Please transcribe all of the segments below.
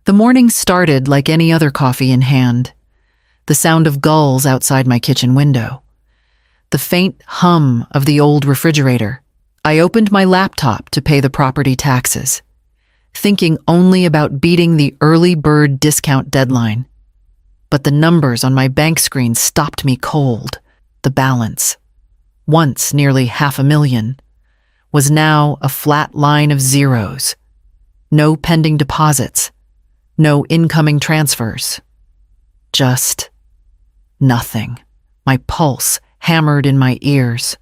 The morning started like any other coffee in hand. The sound of gulls outside my kitchen window. The faint hum of the old refrigerator. I opened my laptop to pay the property taxes, thinking only about beating the early bird discount deadline. But the numbers on my bank screen stopped me cold. The balance, once nearly $500,000, was now a flat line of zeros. No pending deposits. No incoming transfers. Just nothing. My pulse hammered in my ears.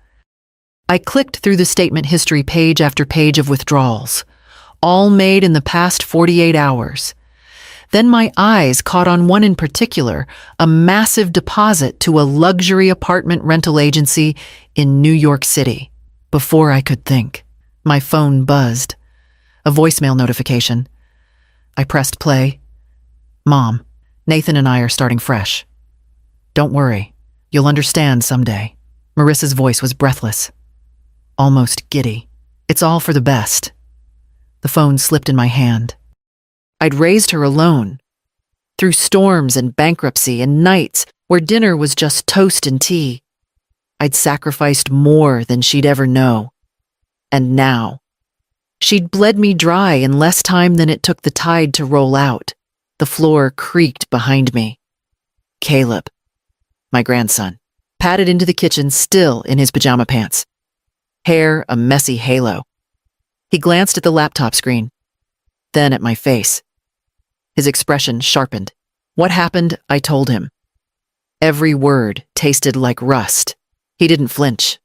I clicked through the statement history page after page of withdrawals, all made in the past 48 hours. Then my eyes caught on one in particular, a massive deposit to a luxury apartment rental agency in New York City. Before I could think, my phone buzzed. A voicemail notification. I pressed play. Mom, Nathan and I are starting fresh. Don't worry, you'll understand someday. Marissa's voice was breathless, almost giddy. It's all for the best. The phone slipped in my hand. I'd raised her alone, through storms and bankruptcy and nights where dinner was just toast and tea. I'd sacrificed more than she'd ever know. And now, she'd bled me dry in less time than it took the tide to roll out. The floor creaked behind me. Caleb, my grandson, padded into the kitchen still in his pajama pants. Hair a messy halo. He glanced at the laptop screen, then at my face. His expression sharpened. What happened, I told him. Every word tasted like rust. He didn't flinch.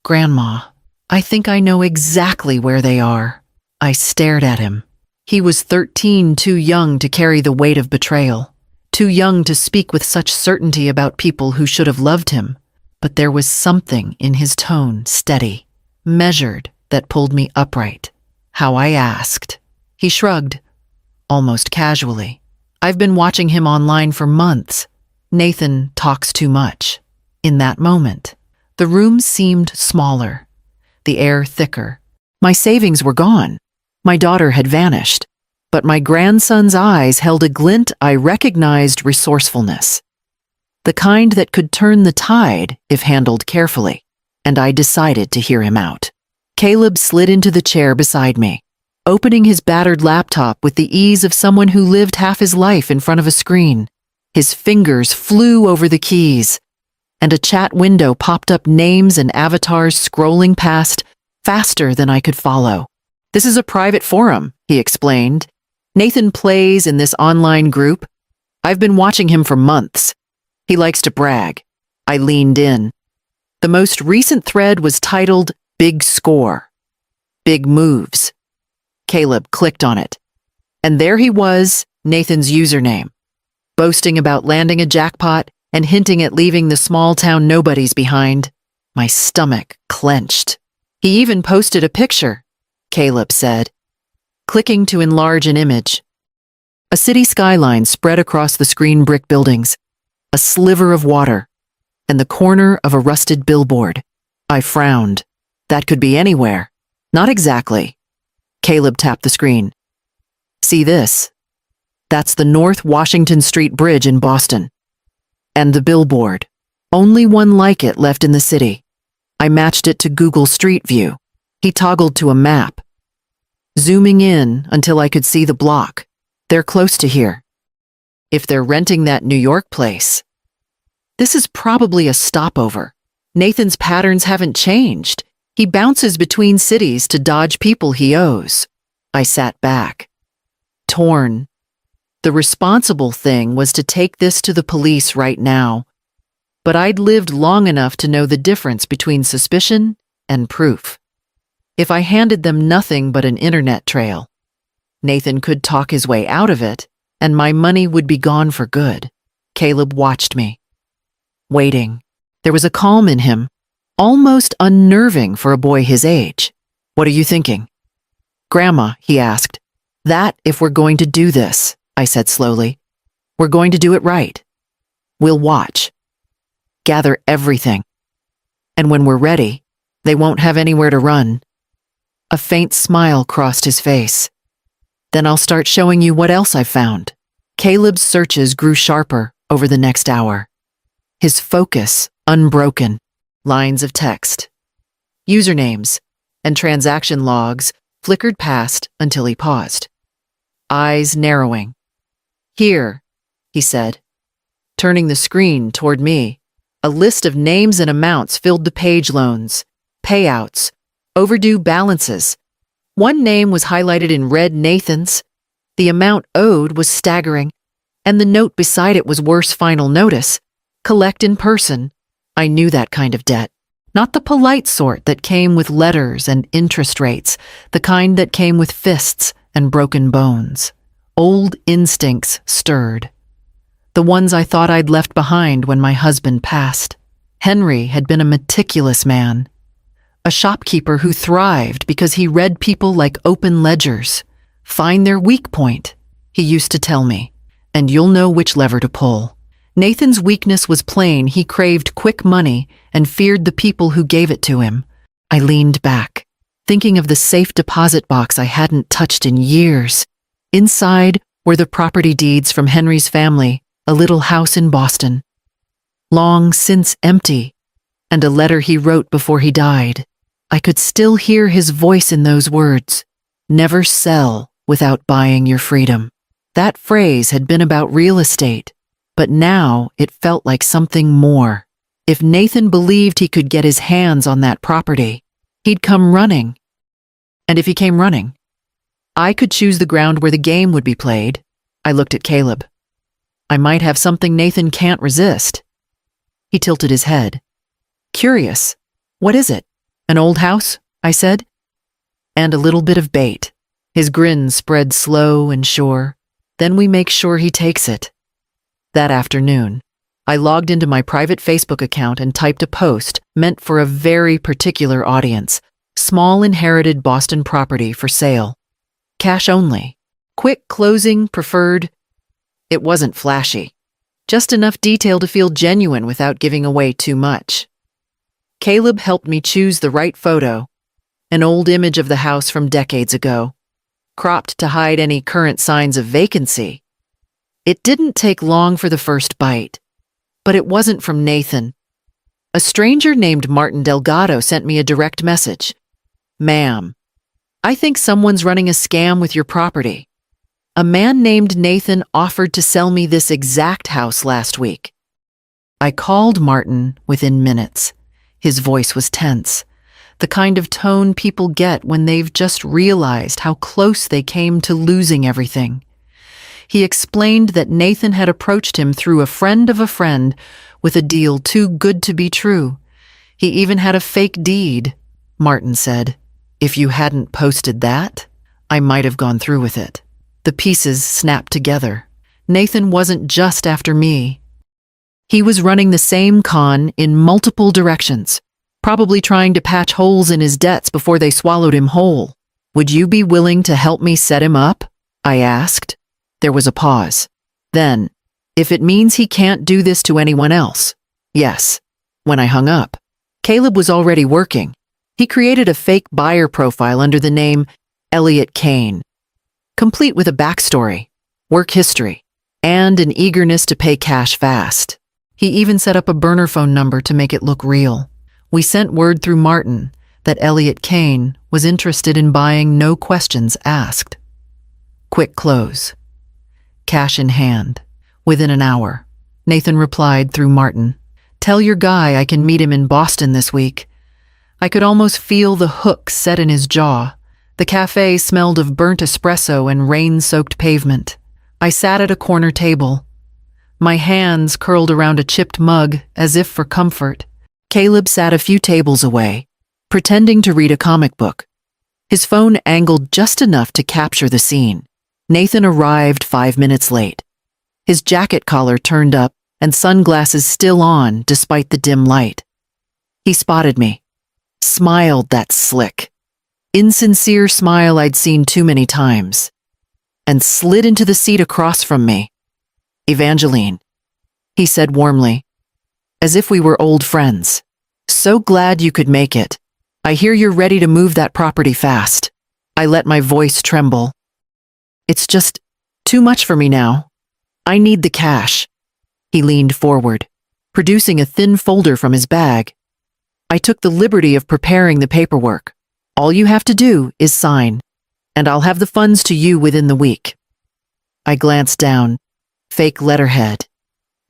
Grandma, I think I know exactly where they are. I stared at him. He was 13, too young to carry the weight of betrayal, too young to speak with such certainty about people who should have loved him. But there was something in his tone, steady, measured, that pulled me upright. How I asked. He shrugged, almost casually. I've been watching him online for months. Nathan talks too much. In that moment, the room seemed smaller, the air thicker. My savings were gone. My daughter had vanished. But my grandson's eyes held a glint I recognized: resourcefulness. The kind that could turn the tide if handled carefully. And I decided to hear him out. Caleb slid into the chair beside me, opening his battered laptop with the ease of someone who lived half his life in front of a screen. His fingers flew over the keys, and a chat window popped up, names and avatars scrolling past faster than I could follow. This is a private forum, he explained. Nathan plays in this online group. I've been watching him for months. He likes to brag. I leaned in. The most recent thread was titled Big Score. Big Moves. Caleb clicked on it. And there he was, Nathan's username, boasting about landing a jackpot and hinting at leaving the small-town nobodies behind. My stomach clenched. He even posted a picture, Caleb said, clicking to enlarge an image. A city skyline spread across the screen brick buildings, a sliver of water, and the corner of a rusted billboard. I frowned. That could be anywhere. Not exactly. Caleb tapped the screen. See this? That's the North Washington Street Bridge in Boston. And the billboard. Only one like it left in the city. I matched it to Google Street View. He toggled to a map, zooming in until I could see the block. They're close to here. If they're renting that New York place, this is probably a stopover. Nathan's patterns haven't changed. He bounces between cities to dodge people he owes. I sat back, torn. The responsible thing was to take this to the police right now. But I'd lived long enough to know the difference between suspicion and proof. If I handed them nothing but an internet trail, Nathan could talk his way out of it, and my money would be gone for good. Caleb watched me, waiting. There was a calm in him, almost unnerving for a boy his age. What are you thinking? Grandma, he asked. That if we're going to do this, I said slowly. We're going to do it right. We'll watch. Gather everything. And when we're ready, they won't have anywhere to run. A faint smile crossed his face. Then I'll start showing you what else I've found. Caleb's searches grew sharper over the next hour. His focus unbroken. Lines of text, usernames, and transaction logs flickered past until he paused. Eyes narrowing. Here, he said, turning the screen toward me. A list of names and amounts filled the page: loans, payouts, overdue balances. One name was highlighted in red: Nathan's. The amount owed was staggering, and the note beside it was worse: final notice. Collect in person. I knew that kind of debt. Not the polite sort that came with letters and interest rates, the kind that came with fists and broken bones. Old instincts stirred. The ones I thought I'd left behind when my husband passed. Henry had been a meticulous man, a shopkeeper who thrived because he read people like open ledgers. Find their weak point, he used to tell me, and you'll know which lever to pull. Nathan's weakness was plain. He craved quick money and feared the people who gave it to him. I leaned back, thinking of the safe deposit box I hadn't touched in years. Inside were the property deeds from Henry's family, a little house in Boston, long since empty, and a letter he wrote before he died. I could still hear his voice in those words: never sell without buying your freedom. That phrase had been about real estate, but now it felt like something more. If Nathan believed he could get his hands on that property, he'd come running. And if he came running, I could choose the ground where the game would be played. I looked at Caleb. I might have something Nathan can't resist. He tilted his head. Curious. What is it? An old house? I said. And a little bit of bait. His grin spread slow and sure. Then we make sure he takes it. That afternoon, I logged into my private Facebook account and typed a post meant for a very particular audience: small inherited Boston property for sale. Cash only. Quick closing preferred. It wasn't flashy. Just enough detail to feel genuine without giving away too much. Caleb helped me choose the right photo, an old image of the house from decades ago, cropped to hide any current signs of vacancy. It didn't take long for the first bite, but it wasn't from Nathan. A stranger named Martin Delgado sent me a direct message. Ma'am, I think someone's running a scam with your property. A man named Nathan offered to sell me this exact house last week. I called Martin within minutes. His voice was tense, the kind of tone people get when they've just realized how close they came to losing everything. He explained that Nathan had approached him through a friend of a friend with a deal too good to be true. He even had a fake deed, Martin said. If you hadn't posted that, I might have gone through with it. The pieces snapped together. Nathan wasn't just after me. He was running the same con in multiple directions, probably trying to patch holes in his debts before they swallowed him whole. Would you be willing to help me set him up? I asked. There was a pause. Then, if it means he can't do this to anyone else, yes. When I hung up, Caleb was already working. He created a fake buyer profile under the name Elliot Kane, complete with a backstory, work history, and an eagerness to pay cash fast. He even set up a burner phone number to make it look real. We sent word through Martin that Elliot Kane was interested in buying, no questions asked. Quick close. Cash in hand. Within an hour. Nathan replied through Martin, "Tell your guy I can meet him in Boston this week." I could almost feel the hook set in his jaw. The cafe smelled of burnt espresso and rain-soaked pavement. I sat at a corner table, my hands curled around a chipped mug as if for comfort. Caleb sat a few tables away, pretending to read a comic book. His phone angled just enough to capture the scene. Nathan arrived 5 minutes late. His jacket collar turned up and sunglasses still on despite the dim light. He spotted me, smiled that slick, insincere smile I'd seen too many times, and slid into the seat across from me. "Evangeline," he said warmly, as if we were old friends. "So glad you could make it. I hear you're ready to move that property fast." I let my voice tremble. It's just too much for me now. I need the cash. He leaned forward, producing a thin folder from his bag. I took the liberty of preparing the paperwork. All you have to do is sign, and I'll have the funds to you within the week. I glanced down. Fake letterhead.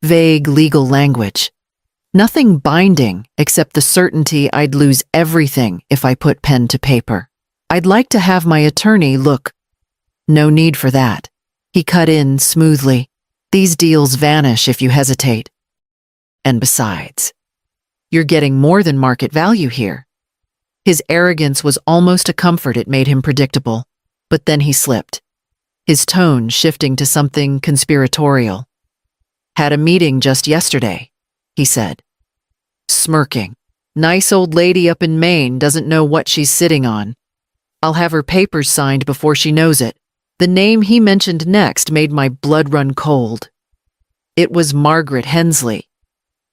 Vague legal language. Nothing binding except the certainty I'd lose everything if I put pen to paper. I'd like to have my attorney look. No need for that. He cut in smoothly. These deals vanish if you hesitate. And besides, you're getting more than market value here. His arrogance was almost a comfort. It made him predictable. But then he slipped, his tone shifting to something conspiratorial. Had a meeting just yesterday, he said, smirking. Nice old lady up in Maine doesn't know what she's sitting on. I'll have her papers signed before she knows it. The name he mentioned next made my blood run cold. It was Margaret Hensley,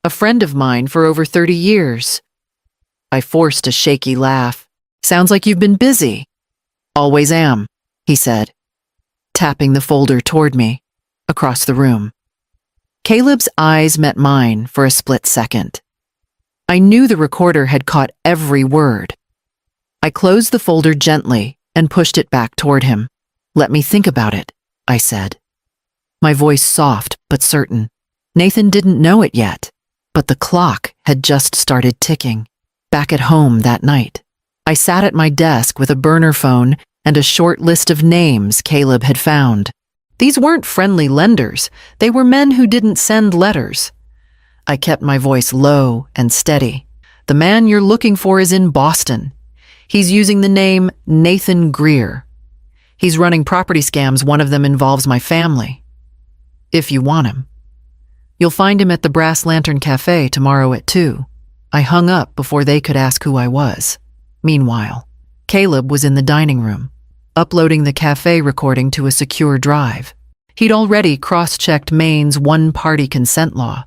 a friend of mine for over 30 years. I forced a shaky laugh. Sounds like you've been busy. Always am, he said, tapping the folder toward me, across the room. Caleb's eyes met mine for a split second. I knew the recorder had caught every word. I closed the folder gently and pushed it back toward him. Let me think about it, I said. My voice soft but certain. Nathan didn't know it yet, but the clock had just started ticking. Back at home that night, I sat at my desk with a burner phone and a short list of names Caleb had found. These weren't friendly lenders. They were men who didn't send letters. I kept my voice low and steady. The man you're looking for is in Boston. He's using the name Nathan Greer. He's running property scams. One of them involves my family. If you want him. You'll find him at the Brass Lantern Cafe tomorrow at 2. I hung up before they could ask who I was. Meanwhile, Caleb was in the dining room, uploading the cafe recording to a secure drive. He'd already cross-checked Maine's one-party consent law,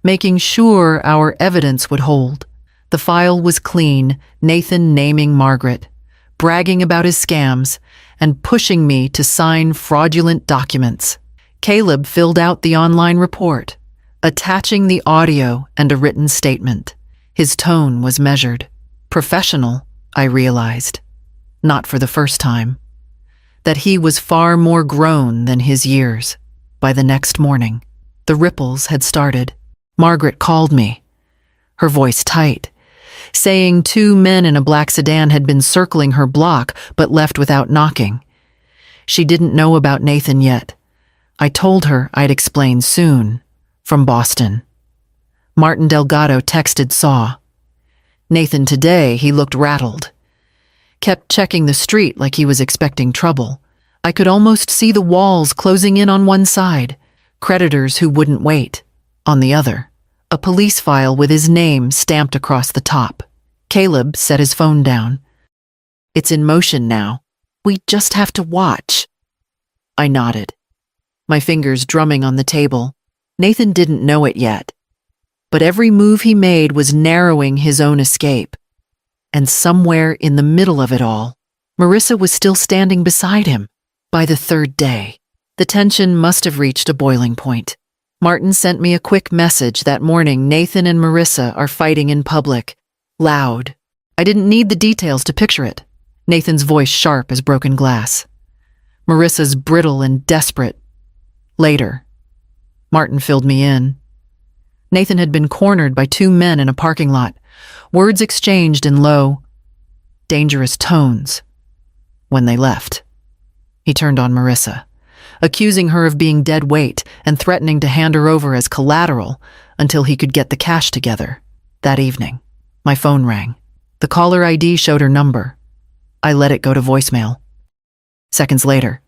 making sure our evidence would hold. The file was clean, Nathan naming Margaret, bragging about his scams, and pushing me to sign fraudulent documents. Caleb filled out the online report, attaching the audio and a written statement. His tone was measured. Professional, I realized. Not for the first time. That he was far more grown than his years. By the next morning, the ripples had started. Margaret called me, her voice tight, saying 2 men in a black sedan had been circling her block but left without knocking. She didn't know about Nathan yet. I told her I'd explain soon. From Boston. Martin Delgado texted Saw. Nathan today, he looked rattled. Kept checking the street like he was expecting trouble. I could almost see the walls closing in on one side, creditors who wouldn't wait. On the other, a police file with his name stamped across the top. Caleb set his phone down. It's in motion now. We just have to watch. I nodded, my fingers drumming on the table. Nathan didn't know it yet, but every move he made was narrowing his own escape. And somewhere in the middle of it all, Marissa was still standing beside him. By the 3rd day, the tension must have reached a boiling point. Martin sent me a quick message that morning. Nathan and Marissa are fighting in public. Loud. I didn't need the details to picture it. Nathan's voice sharp as broken glass. Marissa's brittle and desperate. Later. Martin filled me in. Nathan had been cornered by 2 men in a parking lot, words exchanged in low, dangerous tones. When they left, he turned on Marissa, accusing her of being dead weight and threatening to hand her over as collateral until he could get the cash together. That evening, my phone rang. The caller ID showed her number. I let it go to voicemail. Seconds later,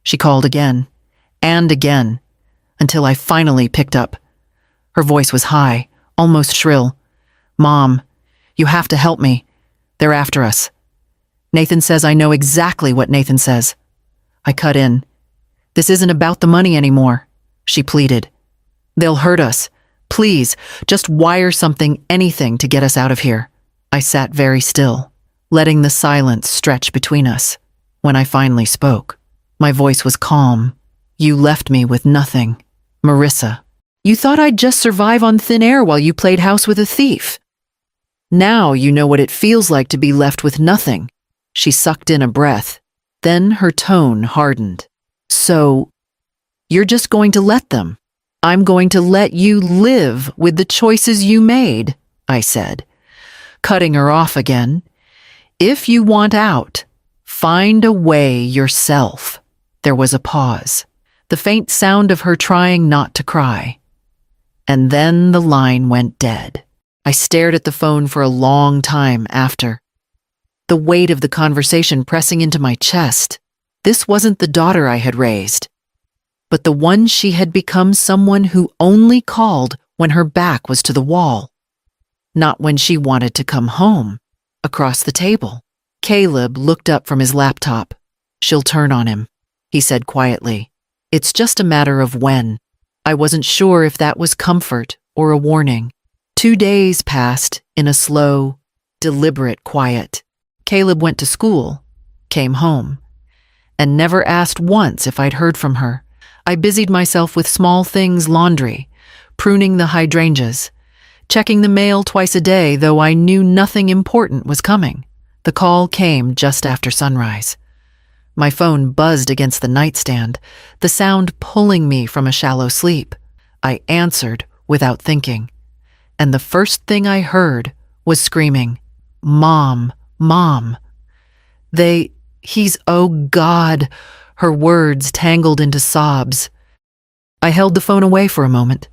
she called again, and again, until I finally picked up. Her voice was high, almost shrill. Mom, you have to help me. They're after us. Nathan says I know exactly what Nathan says. I cut in. This isn't about the money anymore, she pleaded. They'll hurt us. Please, just wire something, anything to get us out of here. I sat very still, letting the silence stretch between us. When I finally spoke, My voice was calm. You left me with nothing. Marissa, you thought I'd just survive on thin air while you played house with a thief. Now you know what it feels like to be left with nothing. She sucked in a breath. Then her tone hardened. So, you're just going to let them? I'm going to let you live with the choices you made, I said, cutting her off again. If you want out, find a way yourself. There was a pause, the faint sound of her trying not to cry. And then the line went dead. I stared at the phone for a long time after, the weight of the conversation pressing into my chest. This wasn't the daughter I had raised, but the one she had become, someone who only called when her back was to the wall, not when she wanted to come home. Across the table, Caleb looked up from his laptop. She'll turn on him, he said quietly. It's just a matter of when. I wasn't sure if that was comfort or a warning. 2 days passed in a slow, deliberate quiet. Caleb went to school, came home, and never asked once if I'd heard from her. I busied myself with small things, laundry, pruning the hydrangeas, checking the mail twice a day, though I knew nothing important was coming. The call came just after sunrise. My phone buzzed against the nightstand, the sound pulling me from a shallow sleep. I answered without thinking, and the first thing I heard was screaming, "Mom, Mom." He's, oh God, her words tangled into sobs. I held the phone away for a moment,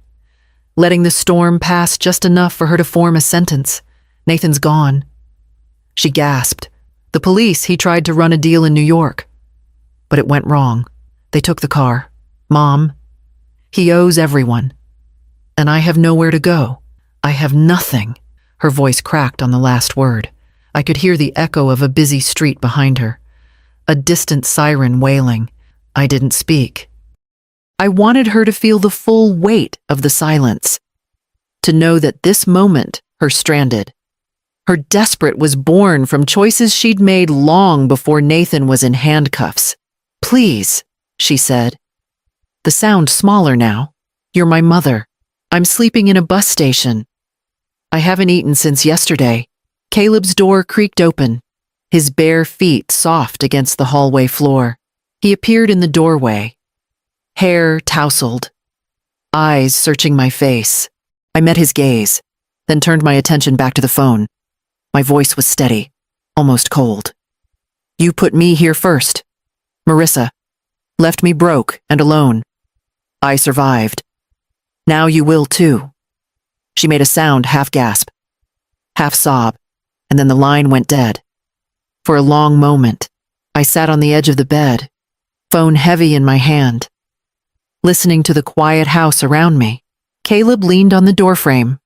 letting the storm pass just enough for her to form a sentence. Nathan's gone. She gasped. The police, he tried to run a deal in New York. But it went wrong. They took the car. Mom, he owes everyone. And I have nowhere to go. I have nothing. Her voice cracked on the last word. I could hear the echo of a busy street behind her, a distant siren wailing. I didn't speak. I wanted her to feel the full weight of the silence, to know that this moment, her stranded, her desperate, was born from choices she'd made long before Nathan was in handcuffs. "Please," she said. The sound smaller now. "You're my mother. I'm sleeping in a bus station. I haven't eaten since yesterday." Caleb's door creaked open, his bare feet soft against the hallway floor. He appeared in the doorway, hair tousled, eyes searching my face. I met his gaze, then turned my attention back to the phone. My voice was steady, almost cold. "You put me here first. Marissa. Left me broke and alone. I survived. Now you will too." She made a sound, half gasp, half sob, and then the line went dead. For a long moment, I sat on the edge of the bed, phone heavy in my hand, listening to the quiet house around me. Caleb leaned on the doorframe,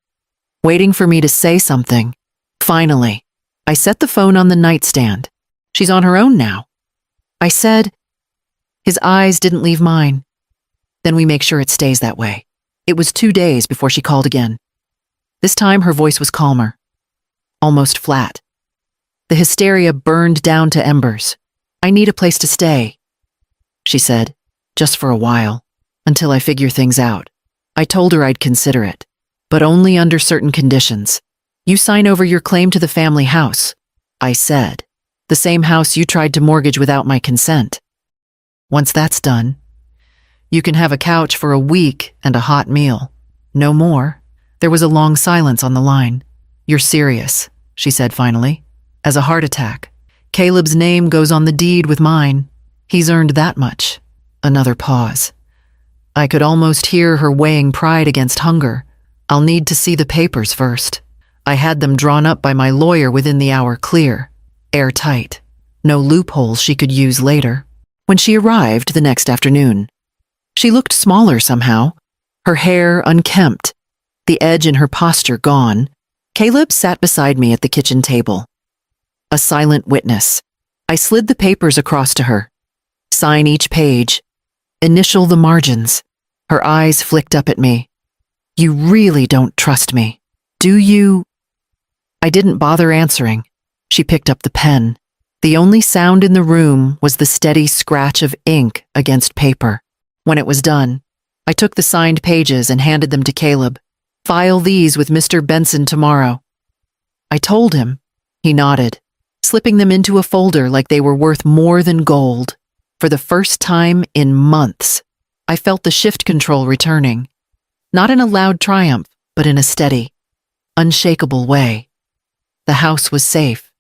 waiting for me to say something. Finally, I set the phone on the nightstand. "She's on her own now," I said. His eyes didn't leave mine. "Then we make sure it stays that way." It was 2 days before she called again. This time her voice was calmer, almost flat. The hysteria burned down to embers. "I need a place to stay," she said, "just for a while, until I figure things out." I told her I'd consider it, but only under certain conditions. "You sign over your claim to the family house," I said, "the same house you tried to mortgage without my consent. Once that's done, you can have a couch for a week and a hot meal. No more." There was a long silence on the line. "You're serious," she said finally. "As a heart attack. Caleb's name goes on the deed with mine. He's earned that much." Another pause. I could almost hear her weighing pride against hunger. "I'll need to see the papers first." I had them drawn up by my lawyer within the hour, clear, airtight. No loopholes she could use later. When she arrived the next afternoon, she looked smaller somehow, her hair unkempt, the edge in her posture gone. Caleb sat beside me at the kitchen table, a silent witness. I slid the papers across to her. Sign each page. Initial the margins. Her eyes flicked up at me. "You really don't trust me, do you?" I didn't bother answering. She picked up the pen. The only sound in the room was the steady scratch of ink against paper. When it was done, I took the signed pages and handed them to Caleb. "File these with Mr. Benson tomorrow." I told him. He nodded, slipping them into a folder like they were worth more than gold. For the first time in months, I felt the shift control returning, not in a loud triumph, but in a steady, unshakable way. The house was safe,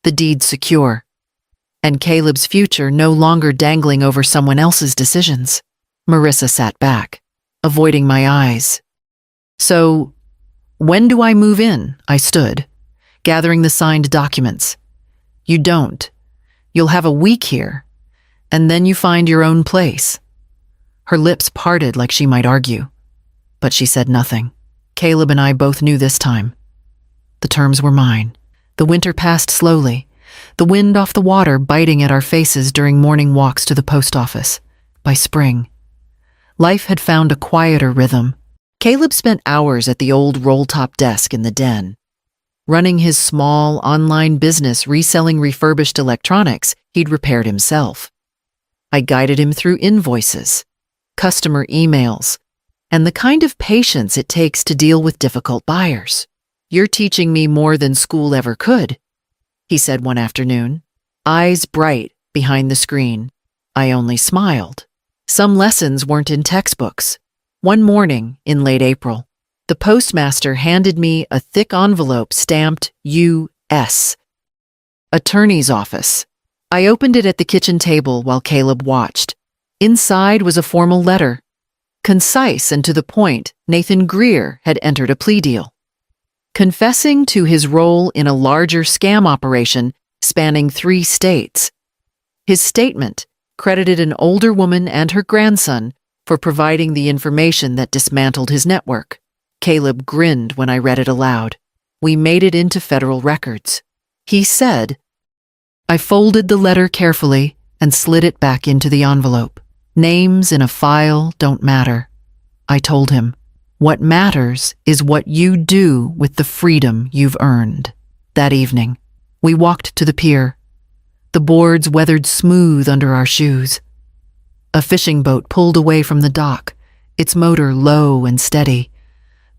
the deed secure, and Caleb's future no longer dangling over someone else's decisions. Marissa sat back, avoiding my eyes. "So, when do I move in?" I stood, gathering the signed documents. "You don't. You'll have a week here, and then you find your own place." Her lips parted like she might argue, but she said nothing. Caleb and I both knew this time. The terms were mine. The winter passed slowly, the wind off the water biting at our faces during morning walks to the post office. By spring, life had found a quieter rhythm. Caleb spent hours at the old roll-top desk in the den, running his small online business reselling refurbished electronics he'd repaired himself. I guided him through invoices, customer emails, and the kind of patience it takes to deal with difficult buyers. "You're teaching me more than school ever could," he said one afternoon, eyes bright behind the screen. I only smiled. Some lessons weren't in textbooks. One morning in late April, the postmaster handed me a thick envelope stamped U.S. Attorney's Office. I opened it at the kitchen table while Caleb watched. Inside was a formal letter. Concise and to the point, Nathan Greer had entered a plea deal, confessing to his role in a larger scam operation spanning 3 states. His statement credited an older woman and her grandson for providing the information that dismantled his network. Caleb grinned when I read it aloud. We made it into federal records. He said. I folded the letter carefully and slid it back into the envelope. "Names in a file don't matter," I told him. "What matters is what you do with the freedom you've earned." That evening, we walked to the pier. The boards weathered smooth under our shoes. A fishing boat pulled away from the dock, its motor low and steady,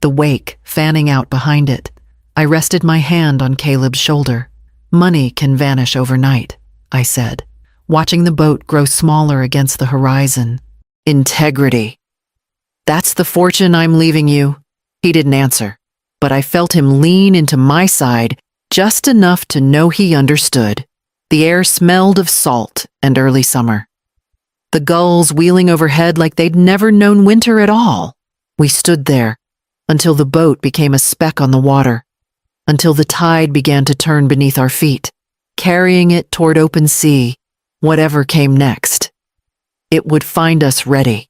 the wake fanning out behind it. I rested my hand on Caleb's shoulder. "Money can vanish overnight," I said, watching the boat grow smaller against the horizon. "Integrity. That's the fortune I'm leaving you." He didn't answer, but I felt him lean into my side just enough to know he understood. The air smelled of salt and early summer. The gulls wheeling overhead like they'd never known winter at all. We stood there until the boat became a speck on the water, until the tide began to turn beneath our feet, carrying it toward open sea. Whatever came next, it would find us ready.